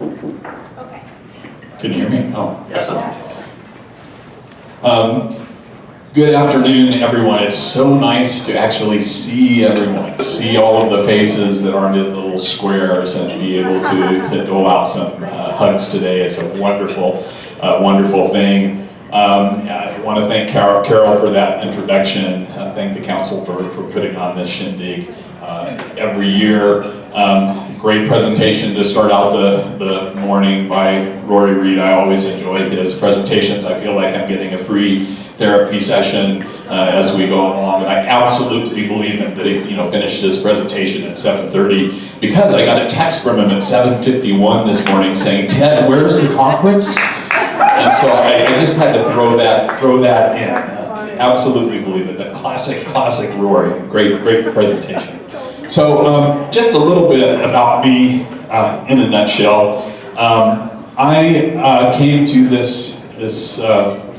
Okay. Can you hear me? Oh, yes. Good afternoon, everyone. It's so nice to actually see everyone, see all of the faces that aren't in little squares, and be able to dole out some hugs today. It's a wonderful, wonderful thing. I want to thank Carol for that introduction. Thank the council for putting on this shindig every year. Great presentation to start out the morning by Rory Reed. I always enjoy his presentations. I feel like I'm getting a free therapy session as we go along, and I absolutely believe him that he finished his presentation at 7:30, because I got a text from him at 7:51 this morning saying, "Ted, where's the conference?" And so I just had to throw that in. Absolutely believe it. That classic Rory. Great presentation. So just a little bit about me in a nutshell. I came to this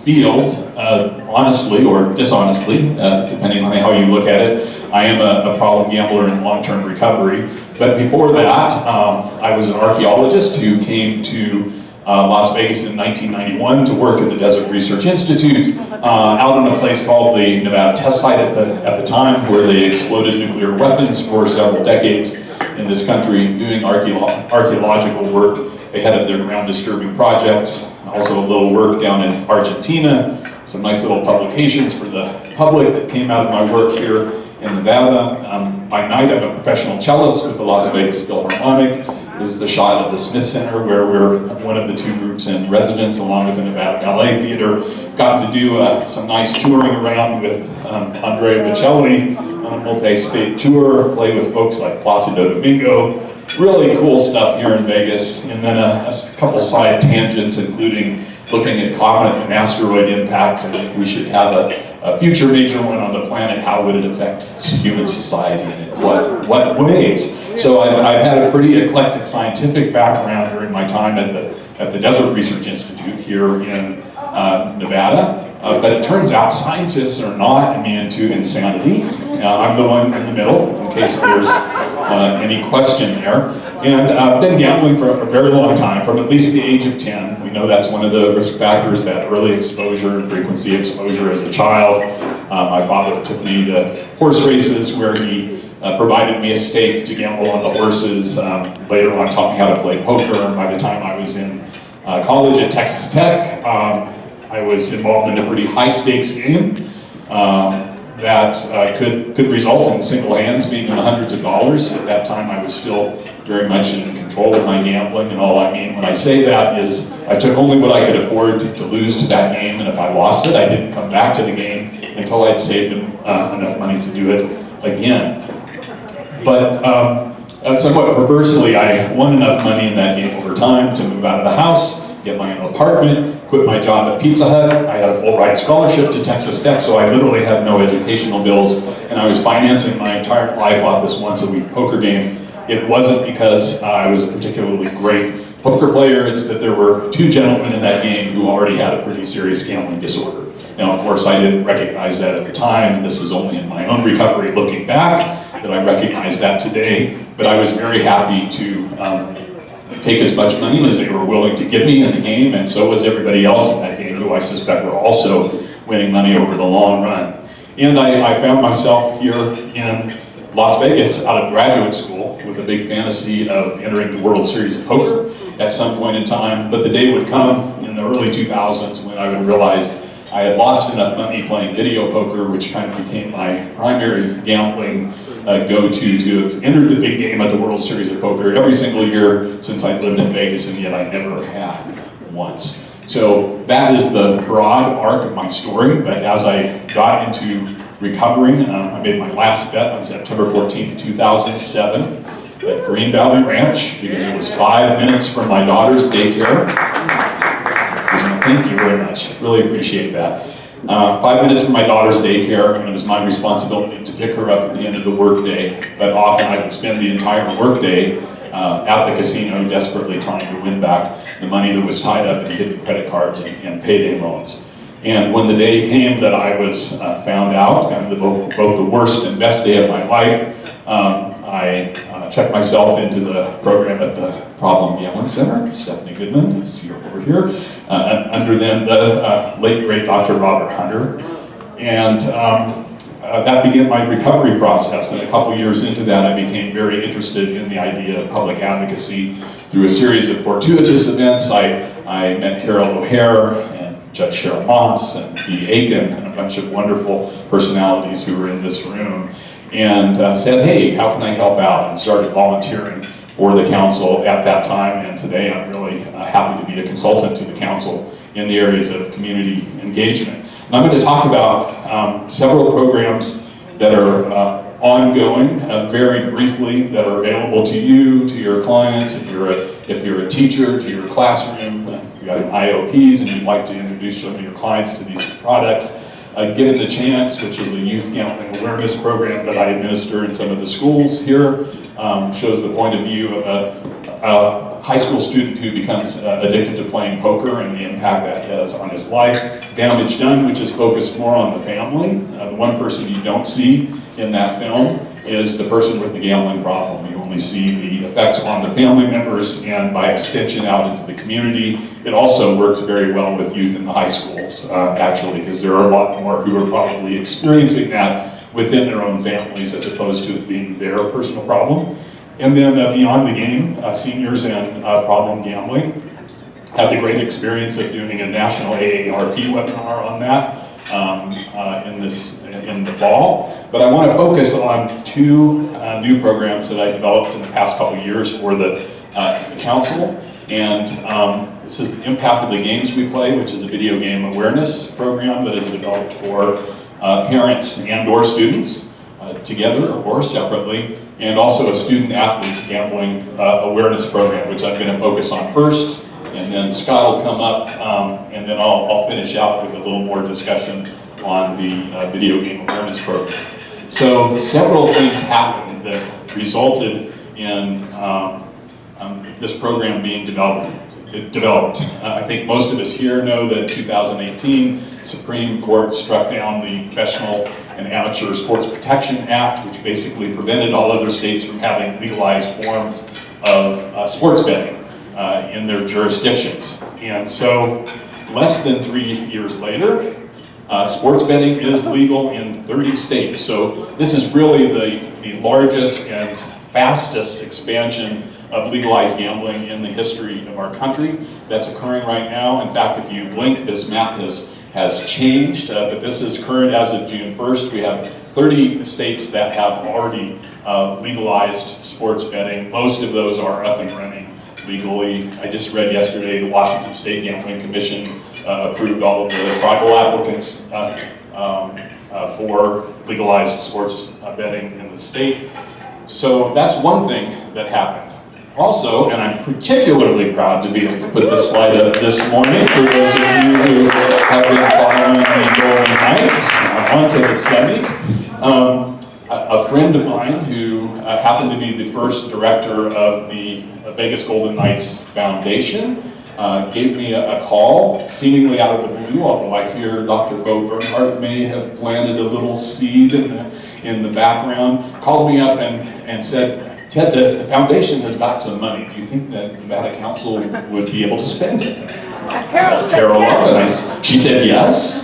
field honestly or dishonestly, depending on how you look at it. I am a problem gambler in long-term recovery. But before that, I was an archaeologist who came to Las Vegas in 1991 to work at the Desert Research Institute out in a place called the Nevada Test Site at the time, where they exploded nuclear weapons for several decades in this country, doing archaeological work ahead of their ground disturbing projects. Also a little work down in Argentina, some nice little publications for the public that came out of my work here in Nevada. By night, I'm a professional cellist with the Las Vegas Philharmonic. This is the shot of the Smith Center, where we're one of the two groups in residence, along with the Nevada Ballet Theater. Got to do some nice touring around with Andrea Bocelli on a multi-state tour, play with folks like Placido Domingo. Really cool stuff here in Vegas. And then a couple side tangents, including looking at comet and asteroid impacts, and if we should have a future major one on the planet, how would it affect human society and in what ways? So I've had a pretty eclectic scientific background during my time at the Desert Research Institute here in Nevada. But it turns out scientists are not immune to insanity. I'm the one in the middle, in case there's any question there. And I've been gambling for a very long time, from at least the age of 10. We know that's one of the risk factors, that early exposure and frequency exposure as a child. My father took me to horse races where he provided me a stake to gamble on the horses. Later on taught me how to play poker. And by the time I was in college at Texas Tech, I was involved in a pretty high stakes game that could result in single hands being in the hundreds of dollars. At that time, I was still very much in control of my gambling, and all I mean when I say that is I took only what I could afford to lose to that game, and if I lost it, I didn't come back to the game until I'd saved enough money to do it again. But somewhat perversely, I won enough money in that game over time to move out of the house, get my own apartment, quit my job at Pizza Hut. I had a full ride scholarship to Texas Tech, so I literally had no educational bills, and I was financing my entire life off this once-a-week poker game. It wasn't because I was a particularly great poker player, it's that there were two gentlemen in that game who already had a pretty serious gambling disorder. Now, of course, I didn't recognize that at the time, and this is only in my own recovery looking back that I recognize that today, but I was very happy to take as much money as they were willing to give me in the game, and so was everybody else in that game, who I suspect were also winning money over the long run. And I found myself here in Las Vegas out of graduate school with a big fantasy of entering the World Series of Poker at some point in time, but the day would come in the early 2000s when I would realize I had lost enough money playing video poker, which kind of became my primary gambling go-to to have entered the big game at the World Series of Poker every single year since I lived in Vegas, and yet I never had once. So that is the broad arc of my story, but as I got into recovering, I made my last bet on September 14th, 2007 at Green Valley Ranch, because it was 5 minutes from my daughter's daycare. Thank you very much, really appreciate that. 5 minutes from my daughter's daycare, and it was my responsibility to pick her up at the end of the workday, but often I would spend the entire workday at the casino desperately trying to win back the money that was tied up in hidden credit cards and payday loans. And when the day came that I was found out, kind of both the worst and best day of my life, I checked myself into the program at the Problem Gambling Center, Stephanie Goodman, see her over here, and under them the late great Dr. Robert Hunter. And that began my recovery process, and a couple years into that I became very interested in the idea of public advocacy. Through a series of fortuitous events, I met Carol O'Hare and Judge Cheryl Moss and B. Aiken and a bunch of wonderful personalities who were in this room, and said, hey, how can I help out? And started volunteering for the council at that time, and today I'm really happy to be a consultant to the council in the areas of community engagement. And I'm going to talk about several programs that are ongoing, very briefly, that are available to you, to your clients, if you're a teacher, to your classroom, if you have IOPs and you'd like to introduce some of your clients to these products. Given the Chance, which is a youth gambling awareness program that I administer in some of the schools here, shows the point of view of a high school student who becomes addicted to playing poker and the impact that has on his life. Damage Done, which is focused more on the family. The one person you don't see in that film is the person with the gambling problem. You only see the effects on the family members and by extension out into the community. It also works very well with youth in the high schools, actually, because there are a lot more who are probably experiencing that within their own families as opposed to it being their personal problem. And then Beyond the Game, Seniors and Problem Gambling. Had the great experience of doing a national AARP webinar on that in the fall. But I want to focus on two new programs that I developed in the past couple of years for the council. And this is the Impact of the Games We Play, which is a video game awareness program that is developed for parents and or students together or separately, and also a student athlete gambling awareness program, which I'm going to focus on first, and then Scott will come up, and then I'll finish out with a little more discussion on the video game awareness program. So several things happened that resulted in this program being developed. I think most of us here know that in 2018, Supreme Court struck down the Professional and Amateur Sports Protection Act, which basically prevented all other states from having legalized forms of sports betting in their jurisdictions. And so, less than 3 years later, sports betting is legal in 30 states. So this is really the largest and fastest expansion of legalized gambling in the history of our country. That's occurring right now. In fact, if you blink, this map has changed, but this is current as of June 1st. We have 30 states that have already legalized sports betting. Most of those are up and running legally. I just read yesterday the Washington State Gambling Commission approved all of the tribal applicants for legalized sports betting in the state. So that's one thing that happened. Also, and I'm particularly proud to be able to put this slide up this morning for those of you who have been following the Golden Knights onto the semis. A friend of mine who happened to be the first director of the Vegas Golden Knights Foundation gave me a call, seemingly out of the blue, although I hear Dr. Bo Bernhardt may have planted a little seed in the background, called me up and said, Ted, the foundation has got some money. Do you think that the Nevada Council would be able to spend it? Carol up, and she said yes.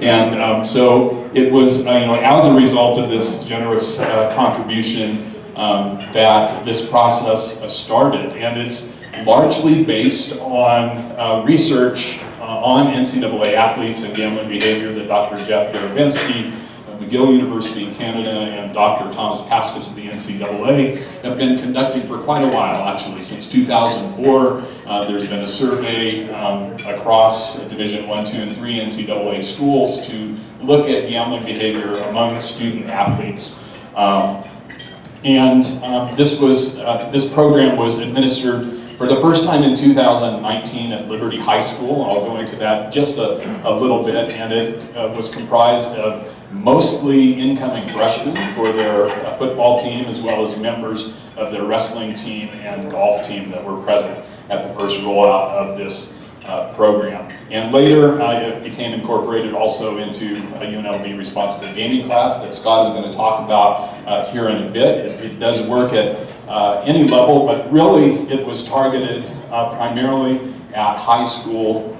And so it was, as a result of this generous contribution that this process started. And it's largely based on research on NCAA athletes and gambling behavior that Dr. Jeff Garabinski, McGill University in Canada, and Dr. Thomas Paskus of the NCAA have been conducting for quite a while, actually. Since 2004, there's been a survey across Division 1, 2, and 3 NCAA schools to look at gambling behavior among student athletes. This program was administered for the first time in 2019 at Liberty High School. I'll go into that just a little bit, and it was comprised of mostly incoming freshmen for their football team, as well as members of their wrestling team and golf team that were present at the first rollout of this program. And later, it became incorporated also into a UNLV responsible gaming class that Scott is going to talk about here in a bit. It does work at any level, but really it was targeted primarily at high school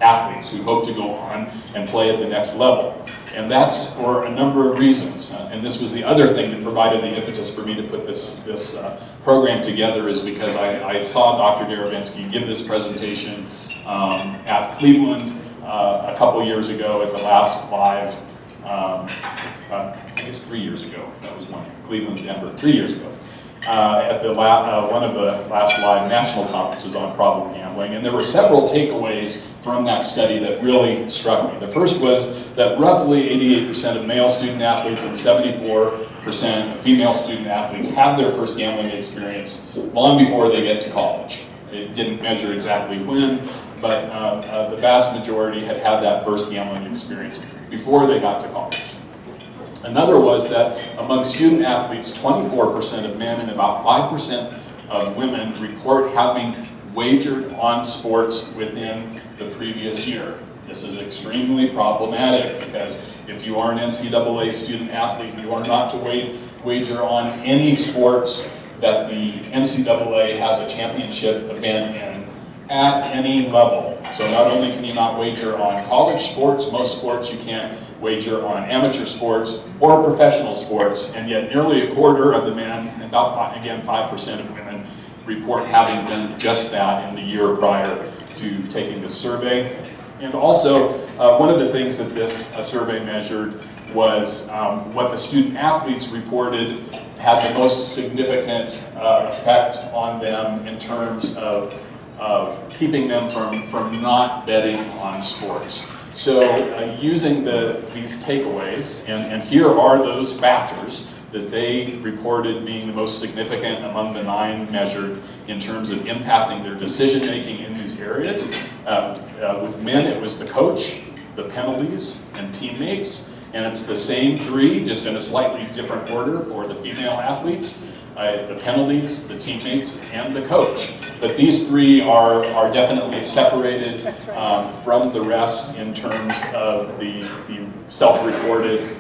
athletes who hope to go on and play at the next level. And that's for a number of reasons. And this was the other thing that provided the impetus for me to put this program together, is because I saw Dr. Darabinski give this presentation at Cleveland a couple years ago at the last live, I guess 3 years ago. That was one, Cleveland, Denver, 3 years ago. At the one of the last live national conferences on problem gambling, and there were several takeaways from that study that really struck me. The first was that roughly 88% of male student athletes and 74% of female student athletes have their first gambling experience long before they get to college. It didn't measure exactly when, but the vast majority had had that first gambling experience before they got to college. Another was that among student athletes, 24% of men and about 5% of women report having wagered on sports within the previous year. This is extremely problematic because if you are an NCAA student athlete, you are not to wager on any sports that the NCAA has a championship event in at any level. So not only can you not wager on college sports, most sports you can't wager on amateur sports or professional sports, and yet nearly a quarter of the men, and about, again, 5% of women, report having done just that in the year prior to taking the survey. And also, one of the things that this survey measured was what the student athletes reported had the most significant effect on them in terms of keeping them from not betting on sports. So using these takeaways, and here are those factors that they reported being the most significant among the 9 measured in terms of impacting their decision making in these areas. With men, it was the coach, the penalties, and teammates, and it's the same 3, just in a slightly different order for the female athletes. The penalties, the teammates, and the coach. But these 3 are definitely separated from the rest in terms of the self-reported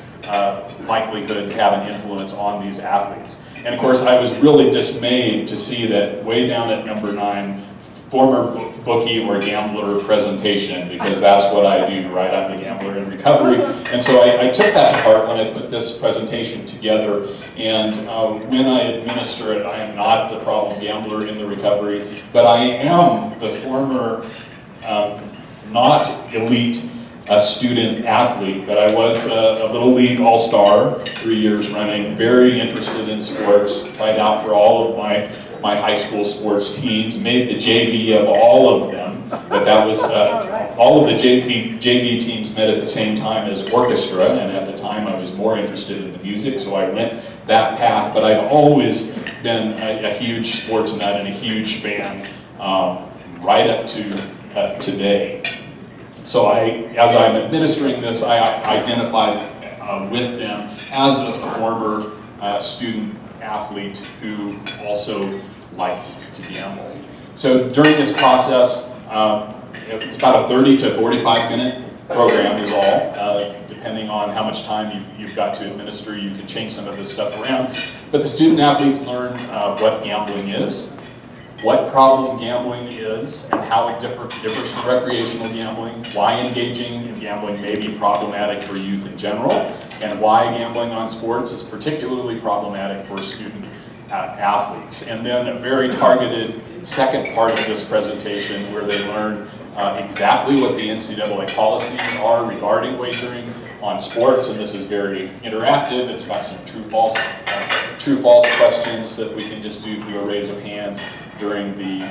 likelihood to have an influence on these athletes. And of course, I was really dismayed to see that way down at number 9, former bookie or gambler presentation, because that's what I do, right? I'm the gambler in recovery. And so I took that to heart when I put this presentation together. And when I administer it, I am not the problem gambler in the recovery, but I am the former not elite student athlete, but I was a Little League All-Star 3 years running, very interested in sports, tried out for all of my high school sports teams, made the JV of all of them, but that was, all of the JV teams met at the same time as orchestra, and at the time I was more interested in the music, so I went that path, but I've always been a huge sports nut and a huge fan right up to today. So as I'm administering this, I identified with them as a former student athlete who also liked to gamble. So during this process, it's about a 30 to 45 minute program is all. Depending on how much time you've got to administer, you can change some of this stuff around. But the student athletes learn what gambling is, what problem gambling is, and how it differs from recreational gambling, why engaging in gambling may be problematic for youth in general, and why gambling on sports is particularly problematic for student athletes. And then a very targeted second part of this presentation where they learn exactly what the NCAA policies are regarding wagering on sports, and this is very interactive. It's got some true-false questions that we can just do through a raise of hands during the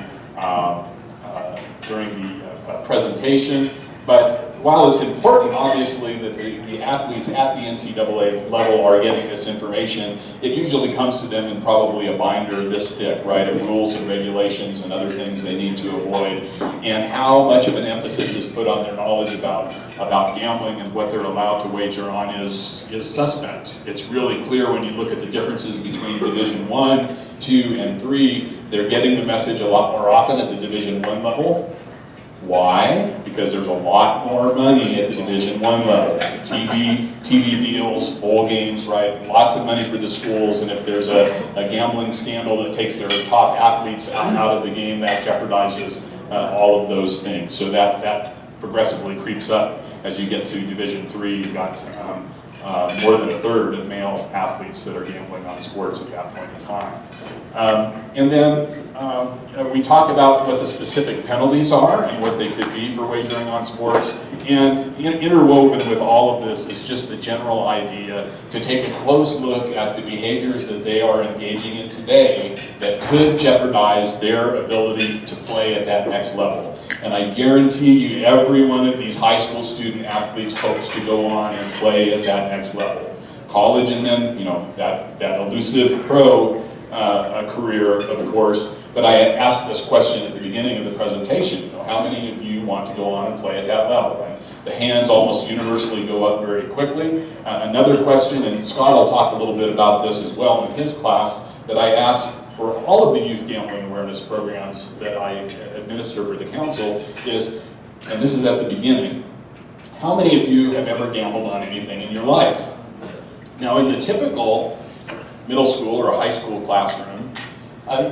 presentation. But while it's important, obviously, that the athletes at the NCAA level are getting this information, it usually comes to them in probably a binder this thick, right, of rules and regulations and other things they need to avoid, and how much of an emphasis is put on their knowledge about gambling and what they're allowed to wager on is suspect. It's really clear when you look at the differences between Division 1, 2, and 3. They're getting the message a lot more often at the Division 1 level. Why? Because there's a lot more money at the Division I level. TV deals, bowl games, right? Lots of money for the schools, and if there's a gambling scandal that takes their top athletes out of the game, that jeopardizes all of those things. So that progressively creeps up as you get to Division III. You've got more than a third of male athletes that are gambling on sports at that point in time. And then we talk about what the specific penalties are and what they could be for wagering on sports. And interwoven with all of this is just the general idea to take a close look at the behaviors that they are engaging in today that could jeopardize their ability to play at that next level. And I guarantee you every one of these high school student athletes hopes to go on and play at that next level. College and then, you know, that elusive pro career, of course. But I asked this question at the beginning of the presentation, you know, how many of you want to go on and play at that level? And the hands almost universally go up very quickly. Another question, and Scott will talk a little bit about this as well in his class, that I asked for all of the youth gambling awareness programs that I administer for the council is, and this is at the beginning, how many of you have ever gambled on anything in your life? Now in the typical middle school or a high school classroom,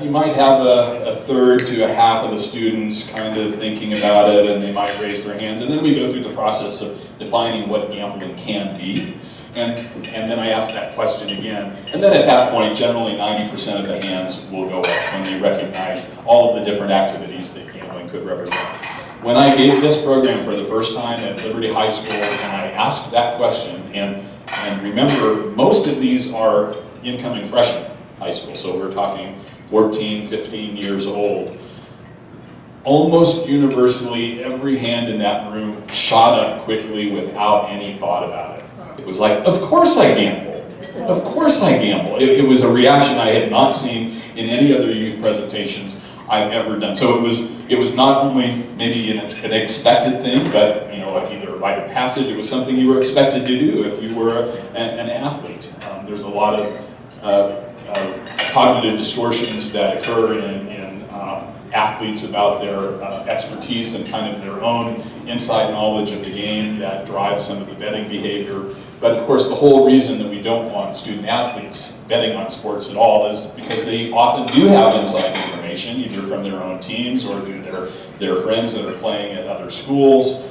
you might have a third to a half of the students kind of thinking about it, and they might raise their hands, and then we go through the process of defining what gambling can be. And then I ask that question again. And then at that point, generally 90% of the hands will go up when they recognize all of the different activities that gambling could represent. When I gave this program for the first time at Liberty High School, and I asked that question, and remember, most of these are incoming freshmen high school, so we're talking 14, 15 years old. Almost universally, every hand in that room shot up quickly without any thought about it. It was like, of course I gamble. Of course I gamble. It was a reaction I had not seen in any other youth presentations I've ever done. So it was not only maybe an expected thing, but you know, either a rite of passage. It was something you were expected to do if you were an athlete. There's a lot of cognitive distortions that occur in athletes about their expertise and kind of their own inside knowledge of the game that drives some of the betting behavior. But of course, the whole reason that we don't want student athletes betting on sports at all is because they often do have inside information, either from their own teams or through their friends that are playing at other schools.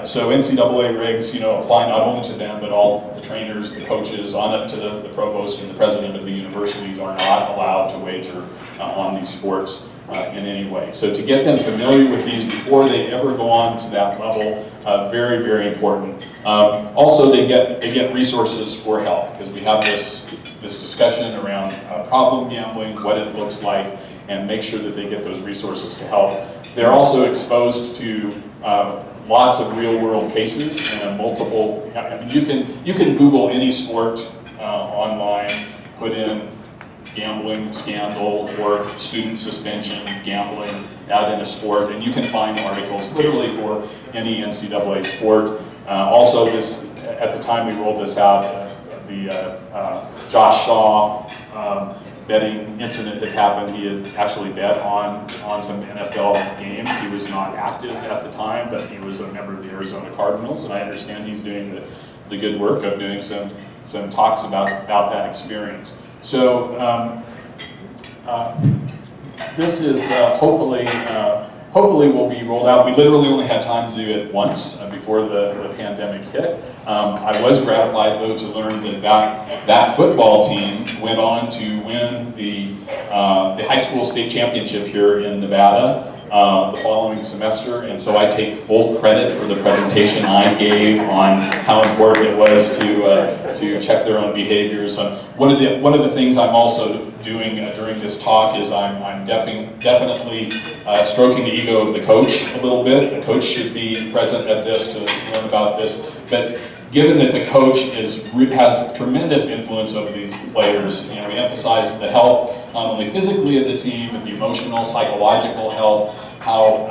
So NCAA regs, you know, apply not only to them, but all the trainers, the coaches, on up to the provost and the president of the universities are not allowed to wager on these sports in any way. So to get them familiar with these before they ever go on to that level, very, very important. Also, they get resources for help, because we have this discussion around problem gambling, what it looks like, and make sure that they get those resources to help. They're also exposed to lots of real-world cases and multiple. I mean, you can Google any sport online, put in gambling scandal or student suspension, gambling out in a sport, and you can find articles literally for any NCAA sport. Also, at the time we rolled this out, the Josh Shaw betting incident had happened. He had actually bet on some NFL games. He was not active at the time, but he was a member of the Arizona Cardinals, and I understand he's doing the good work of doing some talks about that experience. So this is hopefully will be rolled out. We literally only had time to do it once before the pandemic hit. I was gratified though to learn that football team went on to win the high school state championship here in Nevada the following semester, and so I take full credit for the presentation I gave on how important it was to check their own behaviors. One of the things I'm also doing during this talk is I'm definitely stroking the ego of the coach a little bit. The coach should be present at this to learn about this, but given that the coach has tremendous influence over these players, you know, we emphasize the health, not only physically of the team, but the emotional, psychological health, how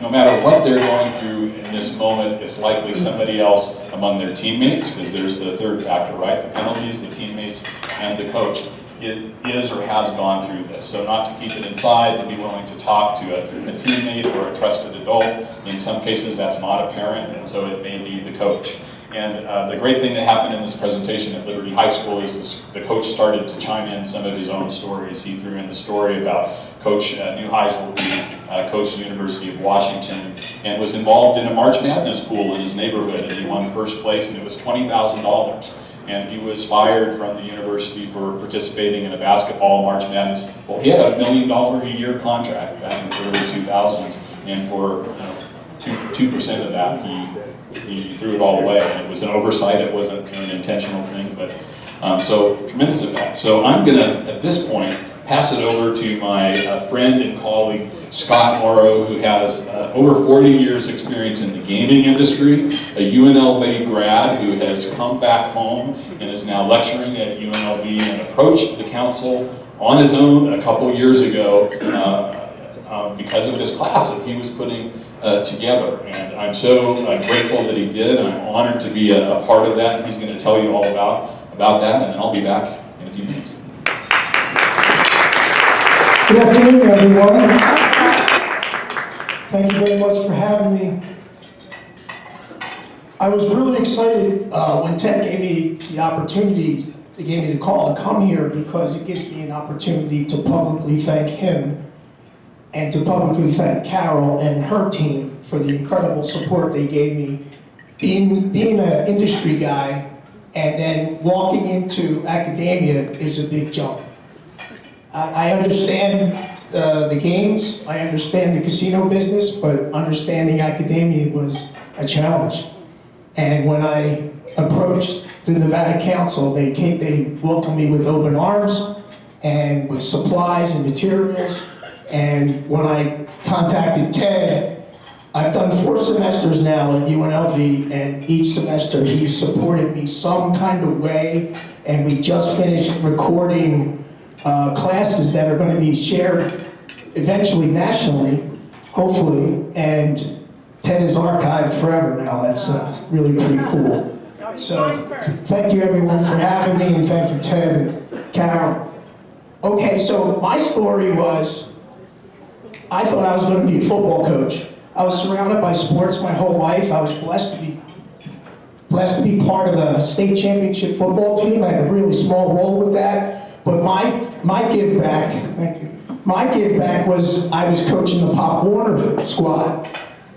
no matter what they're going through in this moment, it's likely somebody else among their teammates, because there's the third factor, right? The penalties, the teammates, and the coach. it is or has gone through this. So not to keep it inside, to be willing to talk to a teammate or a trusted adult. In some cases, that's not a parent, and so it may be the coach. And the great thing that happened in this presentation at Liberty High School is the coach started to chime in some of his own stories. He threw in the story about Coach Neuheisel, who coached the University of Washington, and was involved in a March Madness pool in his neighborhood, and he won first place, and it was $20,000. And he was fired from the university for participating in a basketball March Madness. Well, he had $1 million a year contract back in the early 2000s, and for 2% of that, he threw it all away. And it was an oversight, it wasn't an intentional thing, but so tremendous effect. So I'm gonna, at this point, pass it over to my friend and colleague, Scott Morrow, who has over 40 years experience in the gaming industry, a UNLV grad who has come back home and is now lecturing at UNLV and approached the council on his own a couple years ago because of this class that he was putting together. And I'm so grateful that he did, and I'm honored to be a part of that, and he's going to tell you all about that, and then I'll be back in a few minutes. Good afternoon, everyone. Thank you very much for having me. I was really excited when Ted gave me the opportunity, they gave me the call to come here, because it gives me an opportunity to publicly thank him and to publicly thank Carol and her team for the incredible support they gave me. Being an industry guy and then walking into academia is a big jump. I understand the games, I understand the casino business, but understanding academia was a challenge. And when I approached the Nevada Council, they welcomed me with open arms and with supplies and materials. And when I contacted Ted, I've done 4 semesters now at UNLV, and each semester he supported me some kind of way, and we just finished recording classes that are going to be shared eventually nationally, hopefully, and Ted is archived forever now. That's really pretty cool. So thank you everyone for having me, and thank you Ted and Carol. Okay, so my story was, I thought I was going to be a football coach. I was surrounded by sports my whole life. I was blessed to be part of a state championship football team. I had a really small role with that. But my give back, thank you. My give back was I was coaching the Pop Warner squad.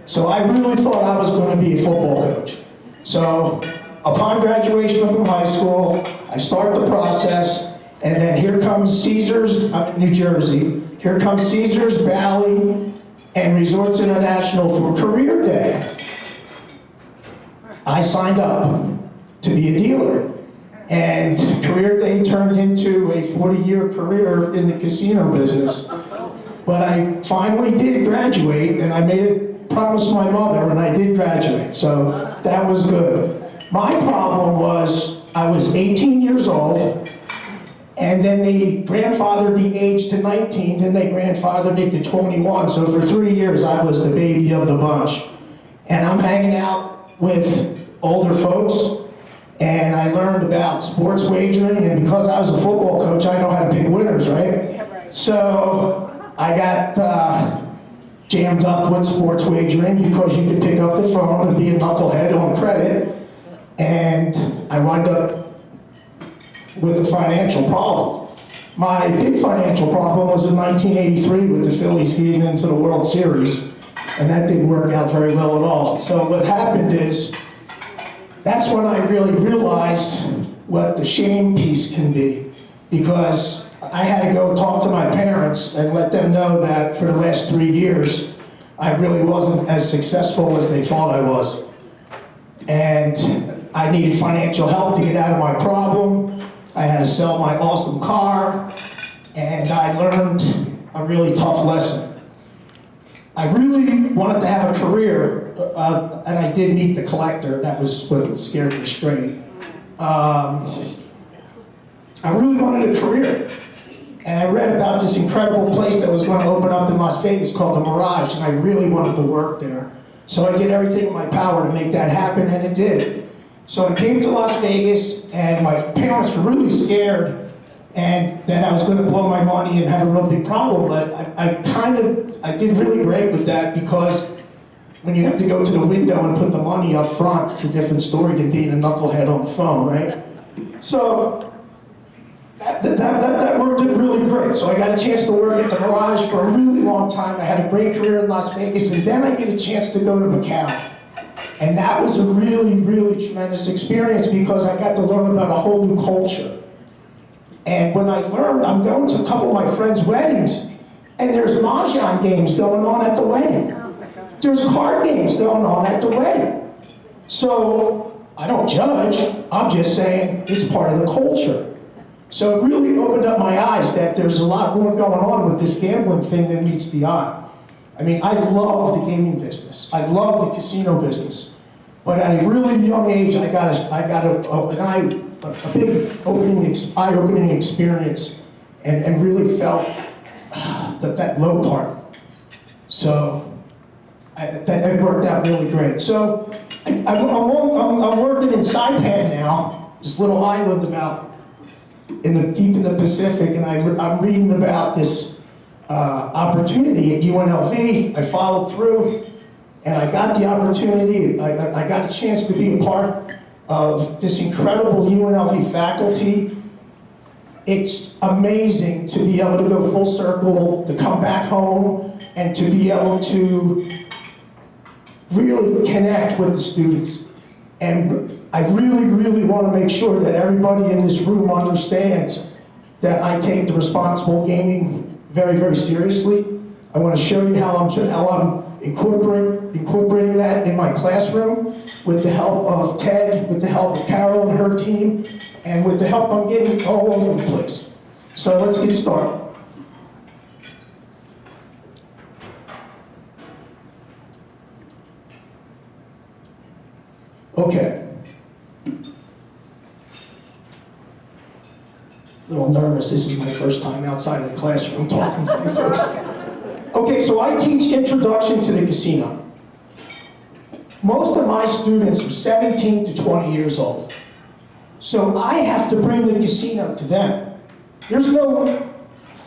So I really thought I was going to be a football coach. So upon graduation from high school, I start the process, and then here comes Caesars, I'm in New Jersey. Here comes Caesars, Bally, and Resorts International for Career Day. I signed up to be a dealer. And Career Day turned into a 40-year career in the casino business. But I finally did graduate, and I made it, promised my mother, and I did graduate, so that was good. My problem was, I was 18 years old, and then they grandfathered the age to 19, then they grandfathered it to 21, so for 3 years I was the baby of the bunch. And I'm hanging out with older folks, and I learned about sports wagering, and because I was a football coach, I know how to pick winners, right? Yeah, right. So I got jammed up with sports wagering because you could pick up the phone and be a knucklehead on credit, and I wound up with a financial problem. My big financial problem was in 1983 with the Phillies getting into the World Series, and that didn't work out very well at all. So what happened is, that's when I really realized what the shame piece can be, because I had to go talk to my parents and let them know that for the last 3 years, I really wasn't as successful as they thought I was. And I needed financial help to get out of my problem. I had to sell my awesome car, and I learned a really tough lesson. I really wanted to have a career, and I did meet the collector. That was what scared me straight. I really wanted a career, and I read about this incredible place that was going to open up in Las Vegas called the Mirage, and I really wanted to work there. So I did everything in my power to make that happen, and it did. So I came to Las Vegas, and my parents were really scared and that I was going to blow my money and have a real big problem. But I did really great with that, because when you have to go to the window and put the money up front, it's a different story than being a knucklehead on the phone, right? So that worked out really great. So I got a chance to work at the garage for a really long time. I had a great career in Las Vegas, and then I get a chance to go to Macau. And that was a really, really tremendous experience, because I got to learn about a whole new culture. And when I learned, I'm going to a couple of my friends' weddings, and there's mahjong games going on at the wedding. There's card games going on at the wedding. So I don't judge, I'm just saying it's part of the culture. So it really opened up my eyes that there's a lot more going on with this gambling thing than meets the eye. I mean, I love the gaming business. I love the casino business. But at a really young age, I got a big eye-opening experience, and really felt that low part. So that worked out really great. So I'm working in Saipan now, this little island deep in the Pacific, and I'm reading about this opportunity at UNLV. I followed through, and I got the opportunity. I got a chance to be a part of this incredible UNLV faculty. It's amazing to be able to go full circle, to come back home, and to be able to really connect with the students. And I really, really want to make sure that everybody in this room understands that I take the responsible gaming very, very seriously. I want to show you how I'm incorporating that in my classroom with the help of Ted, with the help of Carol and her team, and with the help I'm getting all over the place. So let's get started. Okay. A little nervous. This is my first time outside of the classroom talking to you folks. Okay, so I teach Introduction to the Casino. Most of my students are 17 to 20 years old. So I have to bring the casino to them. There's no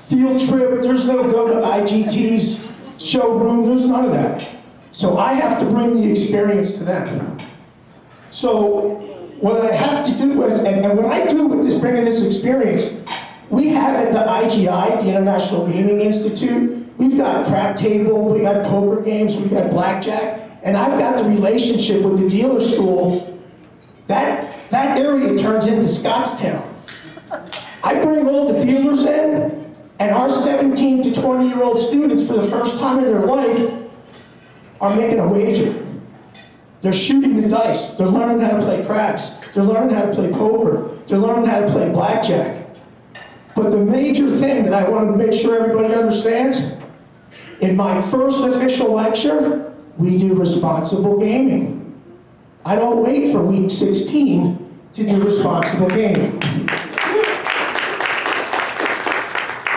field trip, there's no go to IGT's showroom, there's none of that. So I have to bring the experience to them. So what I have to do is, and what I do with this, bringing this experience, we have at the IGI, the International Gaming Institute, we've got crap table, we got poker games, we got blackjack, and I've got the relationship with the dealer school. That area turns into Scottstown. I bring all the dealers in, and our 17 to 20-year-old students, for the first time in their life, are making a wager. They're shooting the dice. They're learning how to play craps. They're learning how to play poker. They're learning how to play blackjack. But the major thing that I wanted to make sure everybody understands, in my first official lecture, we do responsible gaming. I don't wait for week 16 to do responsible gaming.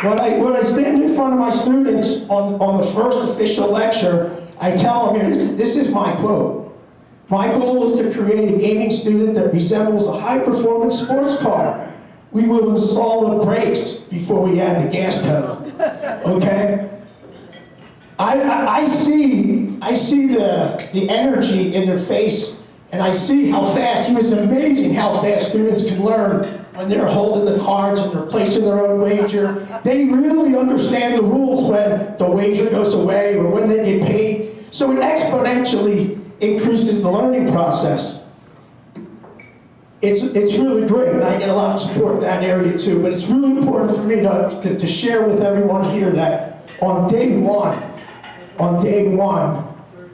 When I stand in front of my students on the first official lecture, I tell them, this is my quote. My goal is to create a gaming student that resembles a high-performance sports car. We will install the brakes before we add the gas pedal, okay? I see the energy in their face, and I see how fast, it's amazing how fast students can learn when they're holding the cards and they're placing their own wager. They really understand the rules when the wager goes away or when they get paid. So it exponentially increases the learning process. It's really great, and I get a lot of support in that area too, but it's really important for me to share with everyone here that on day one,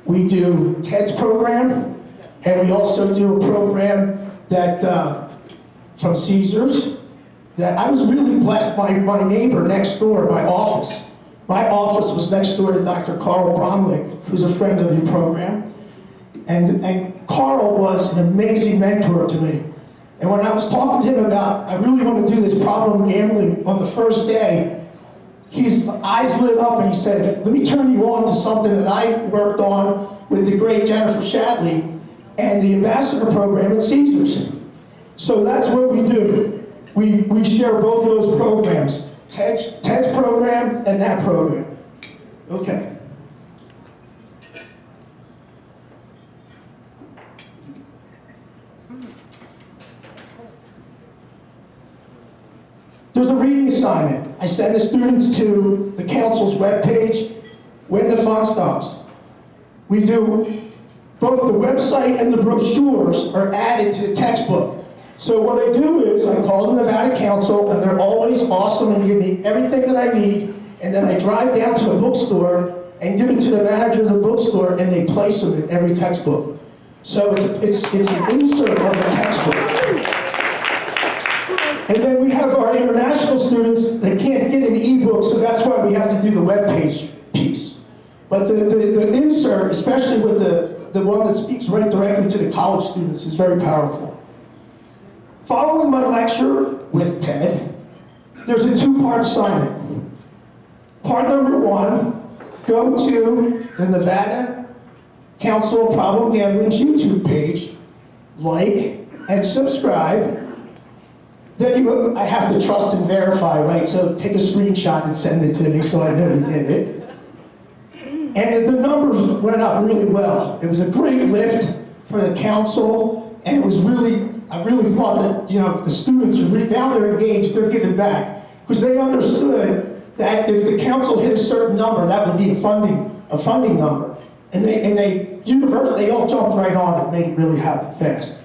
we do Ted's program, and we also do a program that from Caesars, that I was really blessed by my neighbor next door, my office. My office was next door to Dr. Carl Bromlich, who's a friend of the program. And Carl was an amazing mentor to me. And when I was talking to him about, I really want to do this problem gambling on the first day, his eyes lit up and he said, let me turn you on to something that I worked on with the great Jennifer Shatley and the ambassador program at Caesars. So that's what we do. we share both those programs, Ted's program and that program. Okay. There's a reading assignment. I send the students to the council's webpage when the fun stops. We do, both the website and the brochures are added to the textbook. So what I do is I call the Nevada Council, and they're always awesome and give me everything that I need, and then I drive down to the bookstore and give it to the manager of the bookstore, and they place them in every textbook. So it's an insert of the textbook. And then we have our international students that can't get an ebook, so that's why we have to do the webpage piece. But the insert, especially with the one that speaks right directly to the college students, is very powerful. Following my lecture with Ted, there's a two-part assignment. Part number one, go to the Nevada Council of Problem Gambling's YouTube page, like and subscribe. Then I have to trust and verify, right? So take a screenshot and send it to me so I know you did it. And the numbers went up really well. It was a great lift for the council, and it was really, I really thought that, the students are now they're engaged, they're giving back. Because they understood that if the council hit a certain number, that would be a funding number. And they all jumped right on it, made it really happen fast.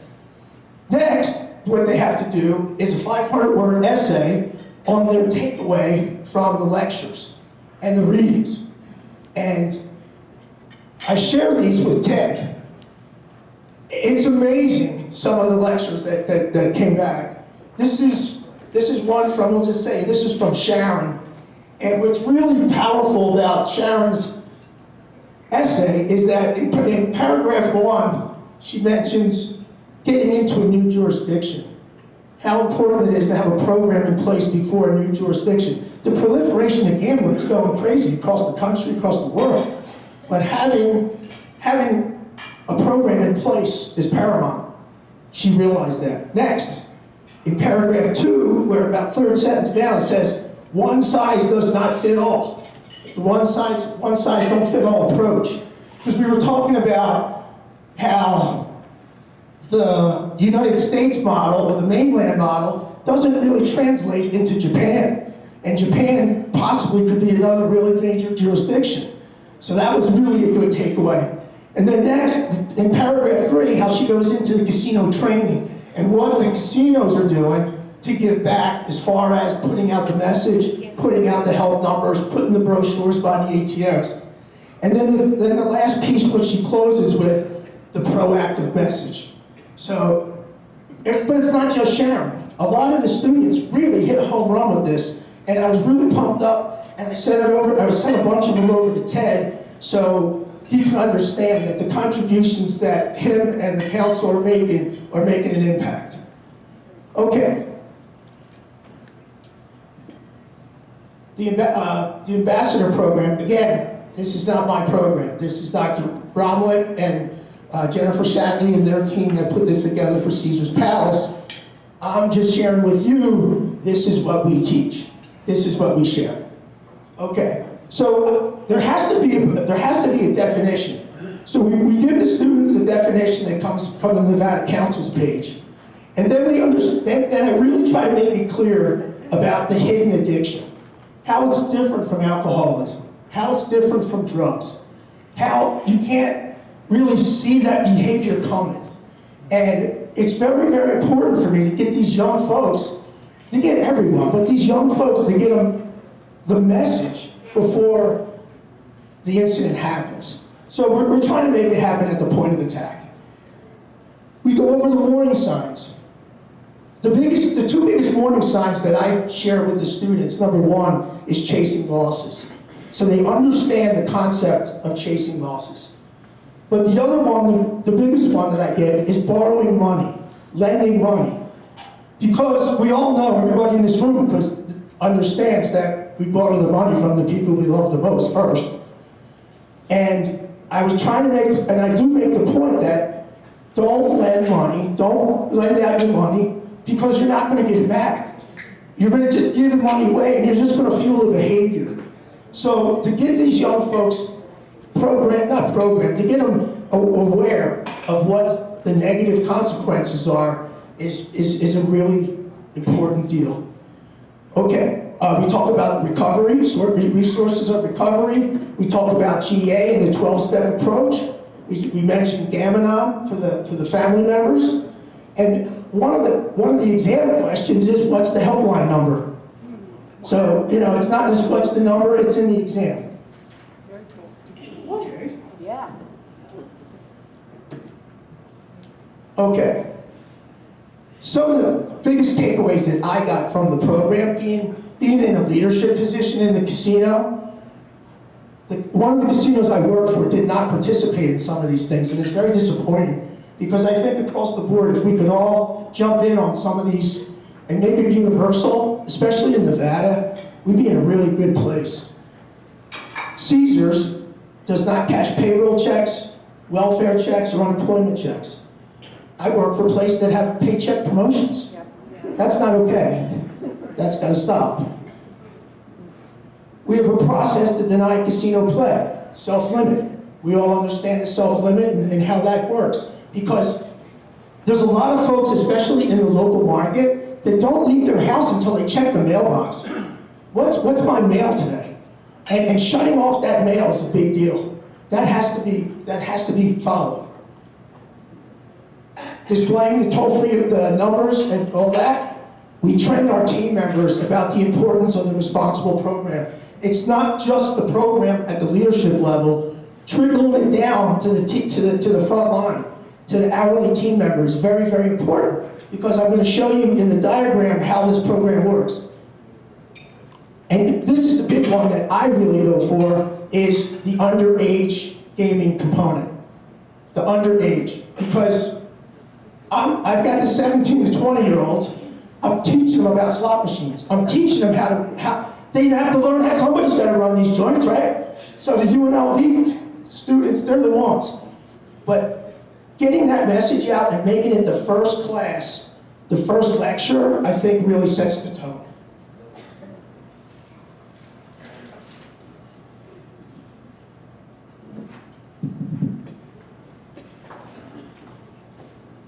Next, what they have to do is a 500-word essay on their takeaway from the lectures and the readings. And I share these with Ted. It's amazing, some of the lectures that came back. This is one from, we'll just say, this is from Sharon. And what's really powerful about Sharon's essay is that in paragraph 1, she mentions getting into a new jurisdiction. How important it is to have a program in place before a new jurisdiction. The proliferation of gambling is going crazy across the country, across the world. But having a program in place is paramount. She realized that. Next, in paragraph 2, where about third sentence down, it says, one size does not fit all. The one size don't fit all approach. Because we were talking about how the United States model, or the mainland model, doesn't really translate into Japan. And Japan possibly could be another really major jurisdiction. So that was really a good takeaway. And then next, in paragraph 3, how she goes into the casino training and what the casinos are doing to give back as far as putting out the message, putting out the help numbers, putting the brochures by the ATMs. And then the last piece, which she closes with, the proactive message. So, but it's not just Sharon. A lot of the students really hit a home run with this, and I was really pumped up, and I sent a bunch of them over to Ted, so he can understand that the contributions that him and the council are making an impact. Okay. The ambassador program, again, this is not my program. This is Dr. Bromlett and Jennifer Shatley and their team that put this together for Caesar's Palace. I'm just sharing with you, this is what we teach. This is what we share. Okay, so there has to be a definition. So we give the students the definition that comes from the Nevada Council's page. And then we understand, and I really try to make it clear about the hidden addiction. How it's different from alcoholism. How it's different from drugs. How you can't really see that behavior coming. And it's very, very important for me to get these young folks, to get everyone, but these young folks, to get them the message before the incident happens. So we're trying to make it happen at the point of attack. We go over the warning signs. The two biggest warning signs that I share with the students, number one, is chasing losses. So they understand the concept of chasing losses. But the other one, the biggest one that I get, is borrowing money, lending money. Because we all know, everybody in this room understands that we borrow the money from the people we love the most first. And I was trying to make, and I do make the point that don't lend money, don't lend out your money, because you're not going to get it back. You're going to just give money away, and you're just going to fuel the behavior. So to get these young folks to get them aware of what the negative consequences are is a really important deal. Okay, we talk about recovery, resources of recovery. We talk about GA and the 12-step approach. We mentioned M.A for the family members. And one of the exam questions is, what's the helpline number? So, you know, it's not just what's the number, it's in the exam. Okay. Yeah. Okay. Some of the biggest takeaways that I got from the program, being in a leadership position in the casino, one of the casinos I worked for did not participate in some of these things, and it's very disappointing. Because I think across the board, if we could all jump in on some of these and make it universal, especially in Nevada, we'd be in a really good place. Caesars does not cash payroll checks, welfare checks, or unemployment checks. I work for a place that have paycheck promotions. That's not okay. That's got to stop. We have a process to deny casino play, self-limit. We all understand the self-limit and how that works. Because there's a lot of folks, especially in the local market, that don't leave their house until they check the mailbox. What's my mail today? And shutting off that mail is a big deal. That has to be followed. Displaying the toll-free numbers and all that, we train our team members about the importance of the responsible program. It's not just the program at the leadership level, trickling it down to the front line, to the hourly team members, very, very important, because I'm going to show you in the diagram how this program works. And this is the big one that I really go for, is the underage gaming component. The underage, because I've got the 17 to 20-year-olds, I'm teaching them about slot machines. I'm teaching them how they have to learn how somebody's got to run these joints, right? So the UNLV students, they're the ones. But getting that message out and making it the first class, the first lecture, I think really sets the tone.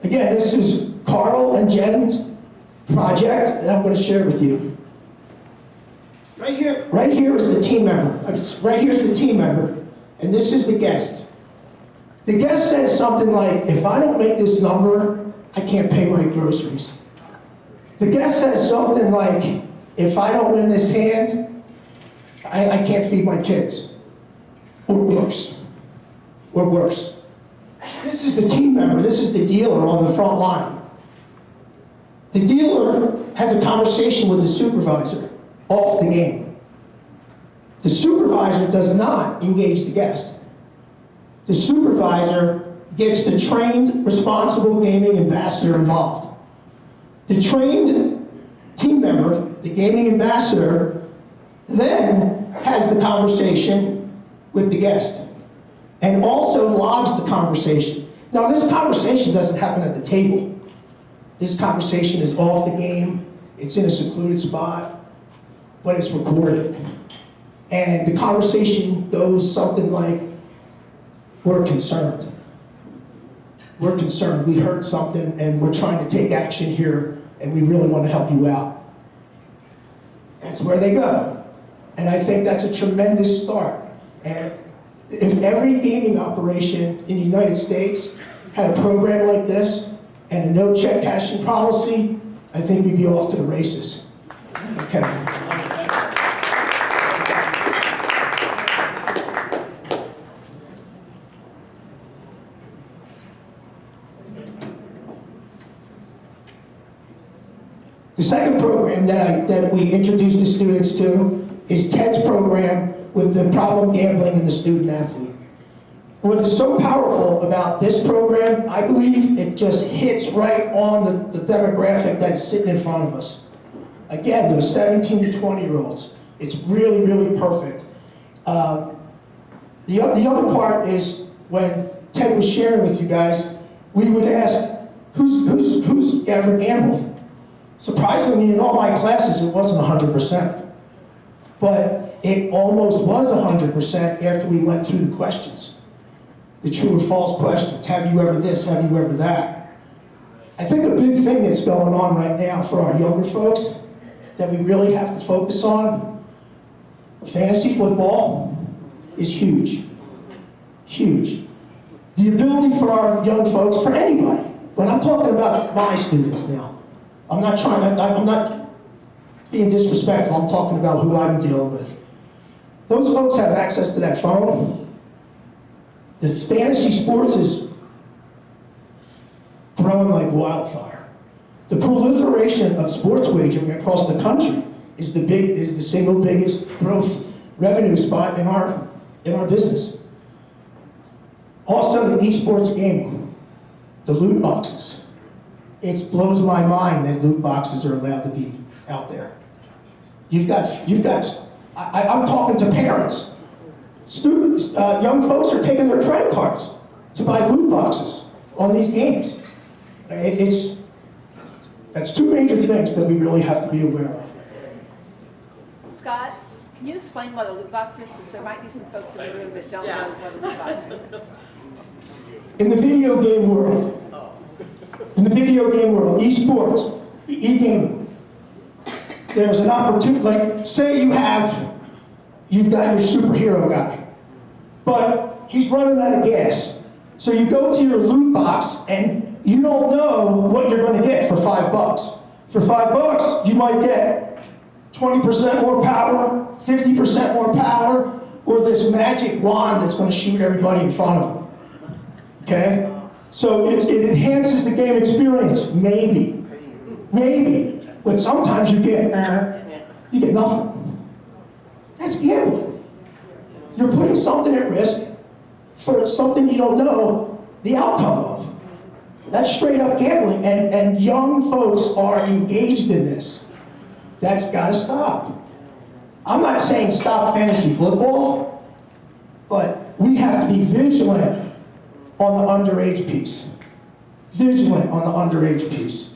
Again, this is Carl and Jen's project that I'm going to share with you. Right here is the team member. Right here's the team member, and this is the guest. The guest says something like, if I don't make this number, I can't pay my groceries. The guest says something like, if I don't win this hand, I can't feed my kids. Or worse. Or worse. This is the team member, this is the dealer on the front line. The dealer has a conversation with the supervisor off the game. The supervisor does not engage the guest. The supervisor gets the trained, responsible gaming ambassador involved. The trained team member, the gaming ambassador, then has the conversation with the guest and also logs the conversation. Now, this conversation doesn't happen at the table. This conversation is off the game, it's in a secluded spot, but it's recorded. And the conversation goes something like, we're concerned. We're concerned. We heard something and we're trying to take action here and we really want to help you out. That's where they go. And I think that's a tremendous start. And if every gaming operation in the United States had a program like this and a no check cashing policy, I think we'd be off to the races. Okay. The second program that we introduce the students to is Ted's program with the problem gambling and the student athlete. What is so powerful about this program, I believe it just hits right on the demographic that is sitting in front of us. Again, those 17 to 20-year-olds. It's really, really perfect. The other part is when Ted was sharing with you guys, we would ask, who's ever gambled? Surprisingly, in all my classes, it wasn't 100%. But it almost was 100% after we went through the questions. The true or false questions. Have you ever this? Have you ever that? I think a big thing that's going on right now for our younger folks that we really have to focus on, fantasy football is huge. Huge. The ability for our young folks, for anybody, but I'm talking about my students now. I'm not being disrespectful, I'm talking about who I'm dealing with. Those folks have access to that phone. The fantasy sports is growing like wildfire. The proliferation of sports wagering across the country is the single biggest growth revenue spot in our business. Also, the esports gaming, the loot boxes. It blows my mind that loot boxes are allowed to be out there. I'm talking to parents. Students, young folks are taking their credit cards to buy loot boxes on these games. That's two major things that we really have to be aware of. Scott, can you explain what a loot box is? Because there might be some folks in the room that don't know what a loot box is. In the video game world, esports, e-gaming, there's an opportunity, like say you've got your superhero guy, but he's running out of gas. So you go to your loot box and you don't know what you're going to get for $5. For $5, you might get 20% more power, 50% more power, or this magic wand that's going to shoot everybody in front of him. Okay? So it enhances the game experience, maybe. But sometimes you get nothing. That's gambling. You're putting something at risk for something you don't know the outcome of. That's straight up gambling, and young folks are engaged in this. That's got to stop. I'm not saying stop fantasy football, but we have to be vigilant on the underage piece. Vigilant on the underage piece.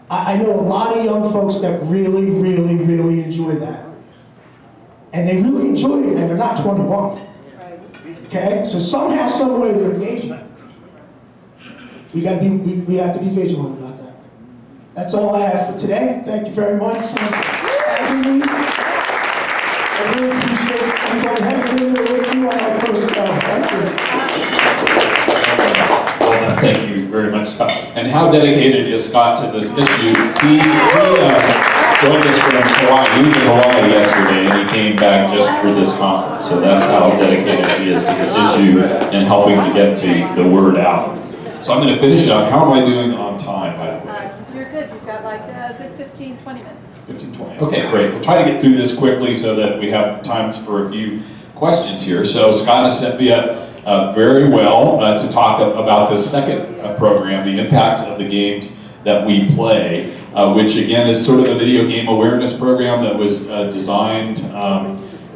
I know a lot of young folks that really, really, really enjoy that. And they really enjoy it, and they're not 21. Okay? So somehow, some way, they're engaging. We have to be vigilant about that. That's all I have for today. Thank you very much for having me. I really appreciate everybody having me with you on my first go. Thank you. Well, thank you very much, Scott. And how dedicated is Scott to this issue? He joined us from Hawaii. He was in Hawaii yesterday, and he came back just for this conference. So that's how dedicated he is to this issue and helping to get the word out. So I'm going to finish up. How am I doing on time, by the way? You're good. You've got like a good 15, 20 minutes. 15, 20. Okay, great. We'll try to get through this quickly so that we have time for a few questions here. So Scott has set me up very well to talk about this second program, the impacts of the games that we play, which again is sort of a video game awareness program that was designed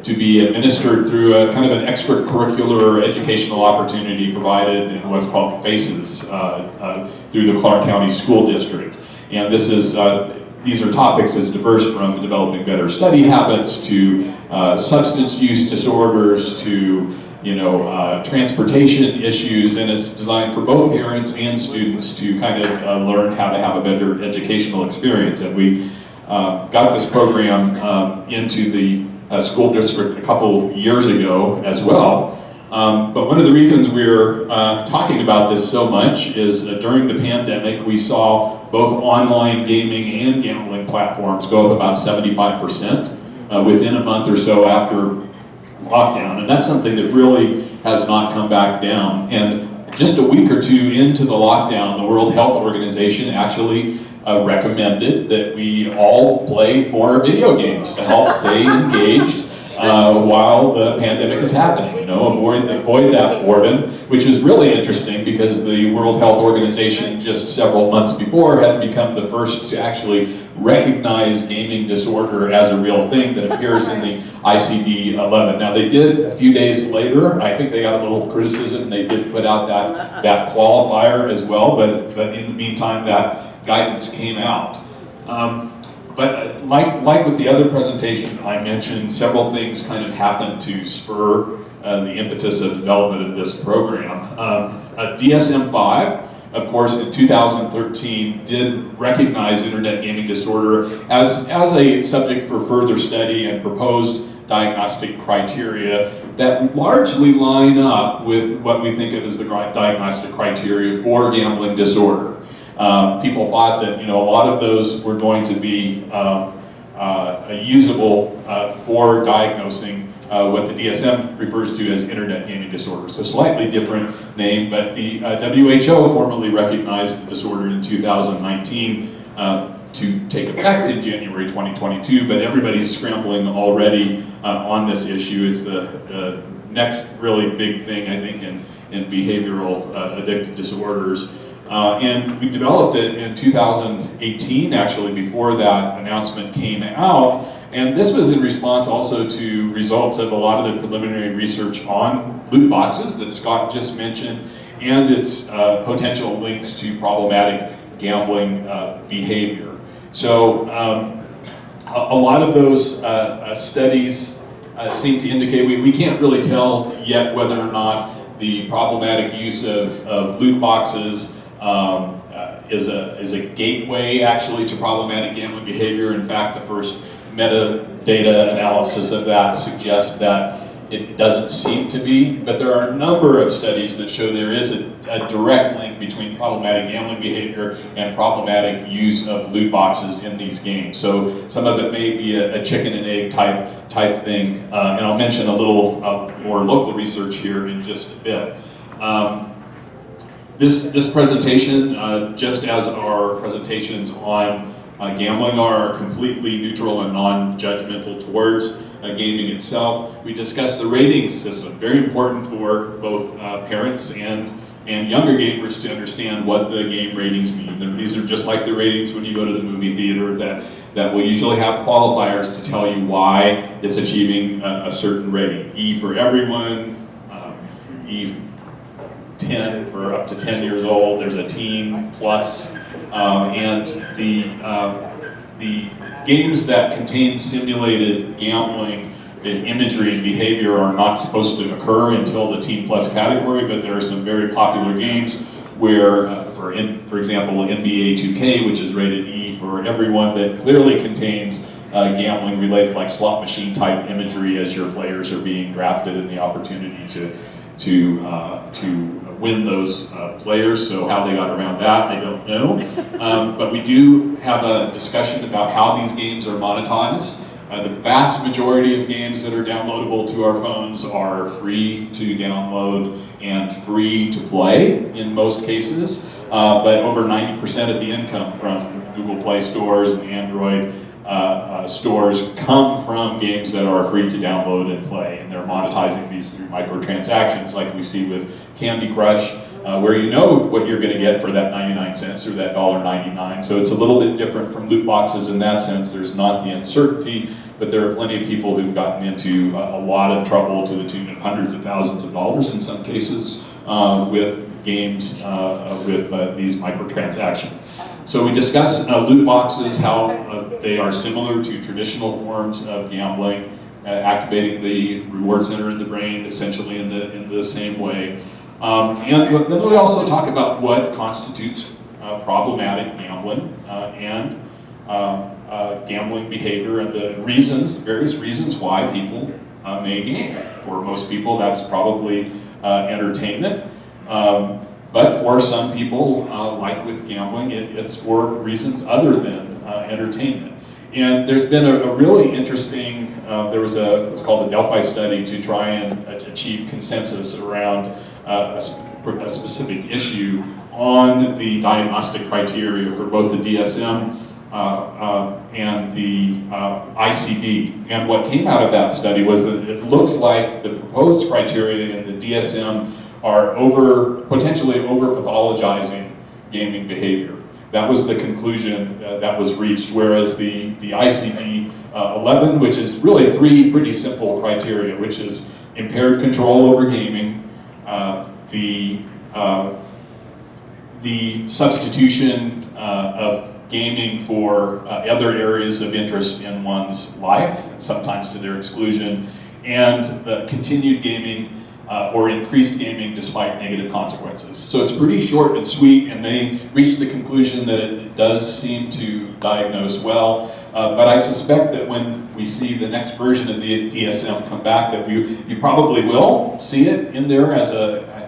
to be administered through a kind of an extracurricular educational opportunity provided in what's called FACES through the Clark County School District. And this is these are topics as diverse from developing better study habits to substance use disorders to transportation issues, and it's designed for both parents and students to kind of learn how to have a better educational experience. And we got this program into the school district a couple years ago as well. But one of the reasons we're talking about this so much is during the pandemic, we saw both online gaming and gambling platforms go up about 75% within a month or so after lockdown. And that's something that really has not come back down. And just a week or two into the lockdown, the World Health Organization actually recommended that we all play more video games to help stay engaged while the pandemic is happening. Avoid that boredom, which was really interesting because the World Health Organization just several months before had become the first to actually recognize gaming disorder as a real thing that appears in the ICD-11. Now they did a few days later, I think they got a little criticism, they did put out that qualifier as well, but in the meantime that guidance came out. But like with the other presentation I mentioned, several things kind of happened to spur the impetus of development of this program. DSM-5, of course, in 2013 did recognize internet gaming disorder as a subject for further study and proposed diagnostic criteria that largely line up with what we think of as the diagnostic criteria for gambling disorder. People thought that a lot of those were going to be usable for diagnosing what the DSM refers to as internet gaming disorder. So slightly different name, but the WHO formally recognized the disorder in 2019 to take effect in January 2022, but everybody's scrambling already on this issue. It's the next really big thing, I think, in behavioral addictive disorders. And we developed it in 2018, actually, before that announcement came out. And this was in response also to results of a lot of the preliminary research on loot boxes that Scott just mentioned, and its potential links to problematic gambling behavior. So a lot of those studies seem to indicate we can't really tell yet whether or not the problematic use of loot boxes is a gateway actually to problematic gambling behavior. In fact, the first metadata analysis of that suggests that it doesn't seem to be, but there are a number of studies that show there is a direct link between problematic gambling behavior and problematic use of loot boxes in these games. So some of it may be a chicken and egg type thing, and I'll mention a little more local research here in just a bit. This presentation, just as our presentations on gambling are completely neutral and non-judgmental towards gaming itself. We discussed the rating system, very important for both parents and younger gamers to understand what the game ratings mean. And these are just like the ratings when you go to the movie theater that will usually have qualifiers to tell you why it's achieving a certain rating. E for everyone, E 10 for up to 10 years old, there's a teen plus, and the games that contain simulated gambling imagery and behavior are not supposed to occur until the teen plus category, but there are some very popular games where, for example, NBA 2K, which is rated E for everyone, that clearly contains gambling related, like slot machine type imagery as your players are being drafted and the opportunity to win those players. So how they got around that, I don't know. But we do have a discussion about how these games are monetized. The vast majority of games that are downloadable to our phones are free to download and free to play in most cases. But over 90% of the income from Google Play stores and Android stores come from games that are free to download and play, and they're monetizing these through microtransactions like we see with Candy Crush, where you know what you're going to get for that 99 cents or that $1.99. So it's a little bit different from loot boxes in that sense. There's not the uncertainty, but there are plenty of people who've gotten into a lot of trouble to the tune of hundreds of thousands of dollars in some cases with games with these microtransactions. So we discuss loot boxes, how they are similar to traditional forms of gambling, activating the reward center in the brain essentially in the same way. And then we also talk about what constitutes problematic gambling and gambling behavior and the various reasons why people may game. For most people, that's probably entertainment. But for some people, like with gambling, it's for reasons other than entertainment. And there's been a really interesting, there was it's called the Delphi study to try and achieve consensus around a specific issue on the diagnostic criteria for both the DSM and the ICD. And what came out of that study was that it looks like the proposed criteria in the DSM are potentially over-pathologizing gaming behavior. That was the conclusion that was reached, whereas the ICD-11, which is really three pretty simple criteria, which is impaired control over gaming, the substitution of gaming for other areas of interest in one's life, sometimes to their exclusion, and continued gaming or increased gaming despite negative consequences. So it's pretty short and sweet, and they reached the conclusion that it does seem to diagnose well. But I suspect that when we see the next version of the DSM come back, that you probably will see it in there as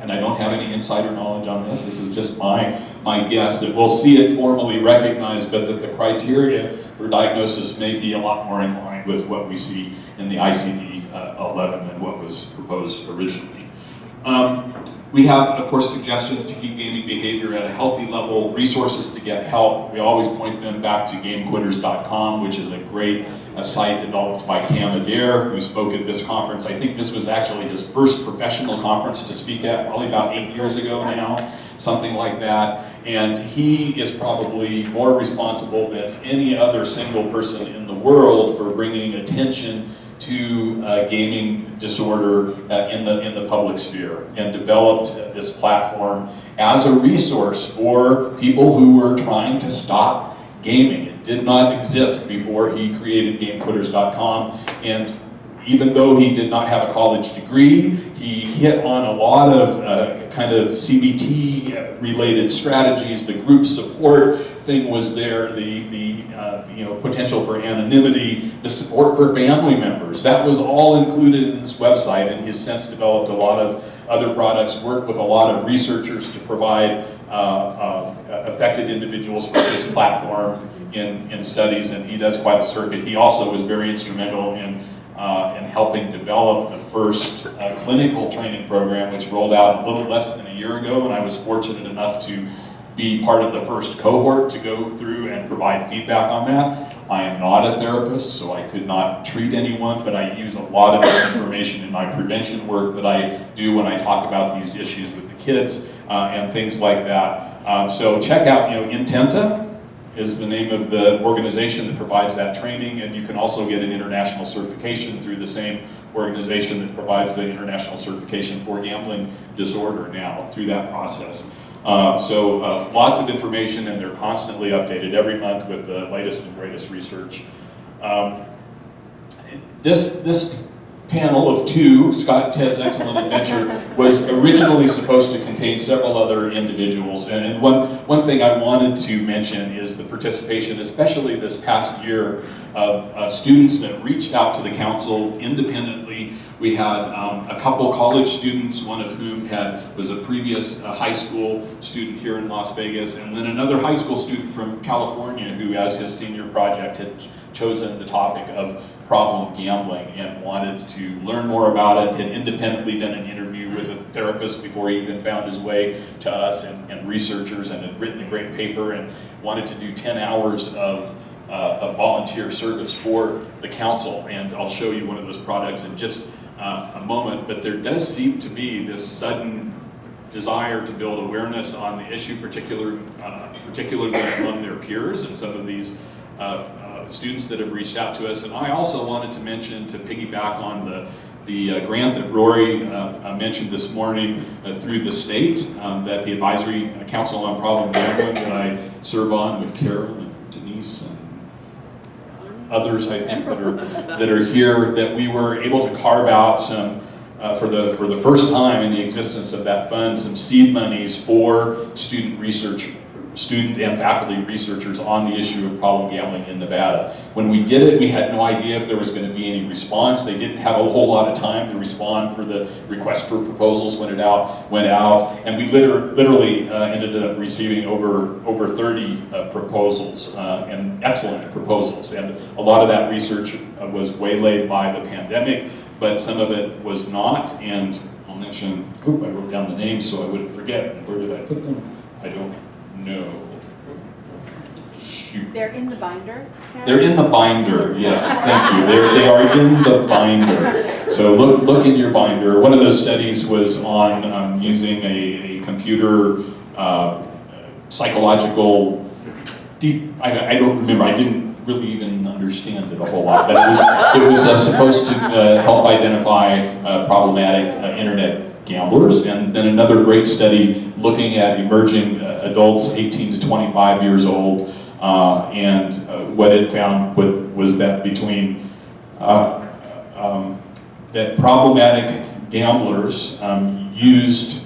and I don't have any insider knowledge on this, this is just my guess, that we'll see it formally recognized, but that the criteria for diagnosis may be a lot more in line with what we see in the ICD-11 than what was proposed originally. We have, of course, suggestions to keep gaming behavior at a healthy level, resources to get help. We always point them back to gamequitters.com, which is a great site developed by Cam Adair, who spoke at this conference. I think this was actually his first professional conference to speak at, probably about 8 years ago now, something like that. And he is probably more responsible than any other single person in the world for bringing attention to gaming disorder in the public sphere, and developed this platform as a resource for people who were trying to stop gaming. It did not exist before he created gamequitters.com, and even though he did not have a college degree, he hit on a lot of kind of CBT related strategies. The group support thing was there, the potential for anonymity, the support for family members. That was all included in this website, and he's since developed a lot of other products, worked with a lot of researchers to provide affected individuals with this platform in studies, and he does quite a circuit. He also was very instrumental in helping develop the first clinical training program, which rolled out a little less than a year ago, and I was fortunate enough to be part of the first cohort to go through and provide feedback on that. I am not a therapist, so I could not treat anyone, but I use a lot of this information in my prevention work that I do when I talk about these issues with the kids and things like that. So check out, Intenta is the name of the organization that provides that training, and you can also get an international certification through the same organization that provides the international certification for gambling disorder now through that process. So lots of information, and they're constantly updated every month with the latest and greatest research. This panel of two, Scott and Ted's Excellent Adventure, was originally supposed to contain several other individuals. And one thing I wanted to mention is the participation, especially this past year, of students that reached out to the council independently. We had a couple college students, one of whom was a previous high school student here in Las Vegas, and then another high school student from California who, as his senior project, had chosen the topic of problem gambling and wanted to learn more about it, had independently done an interview with a therapist before he even found his way to us, and researchers, and had written a great paper and wanted to do 10 hours of volunteer service for the council. And I'll show you one of those products in just a moment, but there does seem to be this sudden desire to build awareness on the issue, particularly among their peers and some of these students that have reached out to us. And I also wanted to mention, to piggyback on the grant that Rory mentioned this morning through the state, that the Advisory Council on Problem Gambling that I serve on with Carol and Denise and others, I think, that are here, that we were able to carve out some, for the first time in the existence of that fund, some seed monies for student and faculty researchers on the issue of problem gambling in Nevada. When we did it, we had no idea if there was going to be any response. They didn't have a whole lot of time to respond for the request for proposals when it went out, and we literally ended up receiving over 30 proposals, and excellent proposals. And a lot of that research was waylaid by the pandemic, but some of it was not. And I'll mention, I wrote down the names so I wouldn't forget. Where did I put them? I don't know. Shoot. They're in the binder? Ted? They're in the binder, yes, thank you. They are in the binder. So look in your binder. One of those studies was on using a computer psychological I don't remember, I didn't really even understand it a whole lot, but it was supposed to help identify problematic internet gamblers, and then another great study looking at emerging adults 18 to 25 years old, and what it found was that between that problematic gamblers used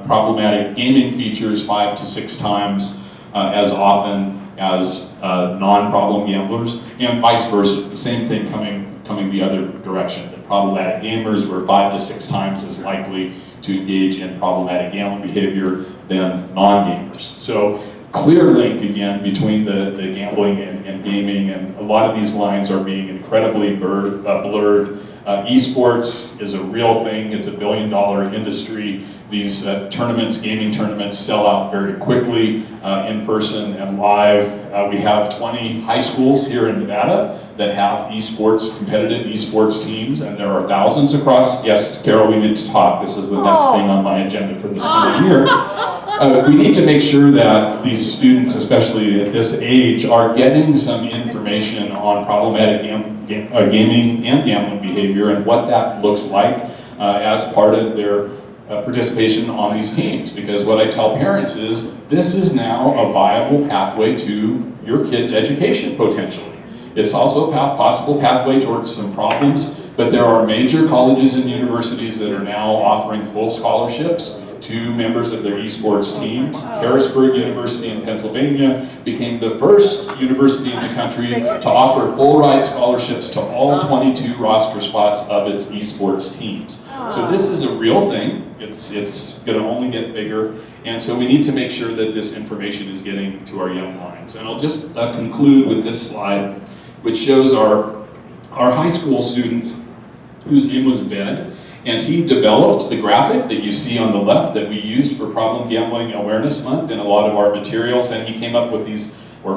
problematic gaming features 5 to 6 times as often as non-problem gamblers, and vice versa. The same thing coming the other direction. The problematic gamers were 5 to 6 times as likely to engage in problematic gambling behavior than non-gamers. So clear link again between the gambling and gaming, and a lot of these lines are being incredibly blurred. Esports is a real thing. It's $1 billion industry. These tournaments, gaming tournaments, sell out very quickly in person and live. We have 20 high schools here in Nevada that have competitive esports teams, and there are thousands across. Yes, Carol, we need to talk. This is the next thing on my agenda for this coming year. We need to make sure that these students, especially at this age, are getting some information on problematic gaming and gambling behavior and what that looks like as part of their participation on these teams. Because what I tell parents is, this is now a viable pathway to your kid's education potentially. It's also a possible pathway towards some problems, but there are major colleges and universities that are now offering full scholarships to members of their esports teams. Harrisburg University in Pennsylvania became the first university in the country to offer full ride scholarships to all 22 roster spots of its esports teams. So this is a real thing. It's going to only get bigger, and so we need to make sure that this information is getting to our young minds. And I'll just conclude with this slide, which shows our high school student whose name was Ved, and he developed the graphic that you see on the left that we used for Problem Gambling Awareness Month in a lot of our materials, and he came up with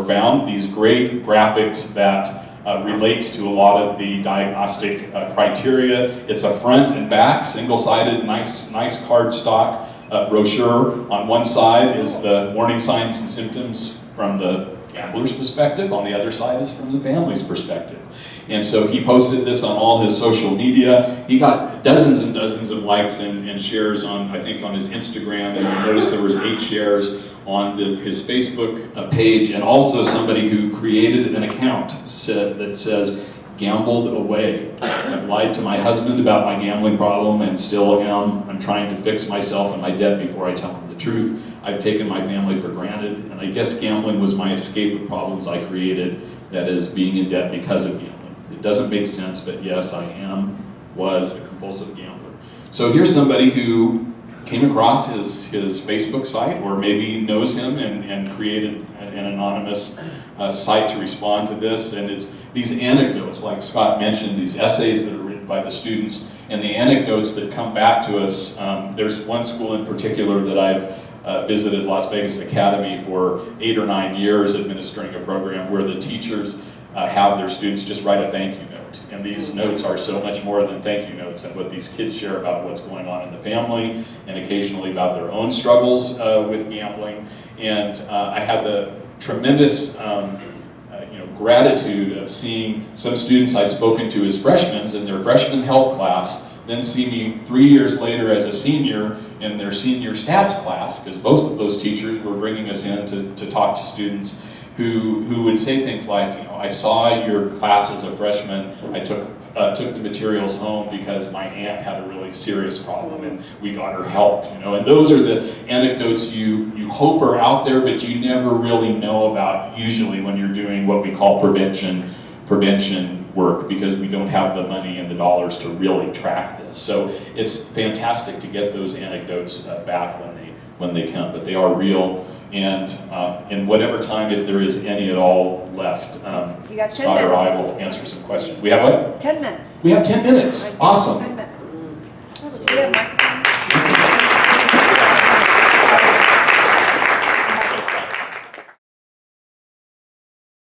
found these great graphics that relate to a lot of the diagnostic criteria. It's a front and back, single-sided, nice cardstock brochure. On one side is the warning signs and symptoms from the gambler's perspective. On the other side is from the family's perspective. And so he posted this on all his social media. He got dozens and dozens of likes and shares on, I think, on his Instagram, and I noticed there was 8 shares on his Facebook page, and also somebody who created an account that says, "Gambled away. I've lied to my husband about my gambling problem and still am. I'm trying to fix myself and my debt before I tell him the truth. I've taken my family for granted, and I guess gambling was my escape of problems I created, that is, being in debt because of gambling. It doesn't make sense, but yes, I was a compulsive gambler." So here's somebody who came across his Facebook site, or maybe knows him and created an anonymous site to respond to this. And it's these anecdotes, like Scott mentioned, these essays that are written by the students, and the anecdotes that come back to us. There's one school in particular that I've visited, Las Vegas Academy, for 8 or 9 years, administering a program where the teachers have their students just write a thank you note. And these notes are so much more than thank you notes, and what these kids share about what's going on in the family, and occasionally about their own struggles with gambling. And I had the tremendous gratitude of seeing some students I'd spoken to as freshmen in their freshman health class, then see me 3 years later as a senior in their senior stats class, because both of those teachers were bringing us in to talk to students who would say things like, "I saw your class as a freshman. I took the materials home because my aunt had a really serious problem and we got her help." And those are the anecdotes you hope are out there, but you never really know about usually when you're doing what we call prevention work, because we don't have the money and the dollars to really track this. So it's fantastic to get those anecdotes back when they come, but they are real. And in whatever time, if there is any at all left, You got 10 Scott or I minutes. will answer some questions. We have what? 10 minutes. We have 10 minutes. Awesome.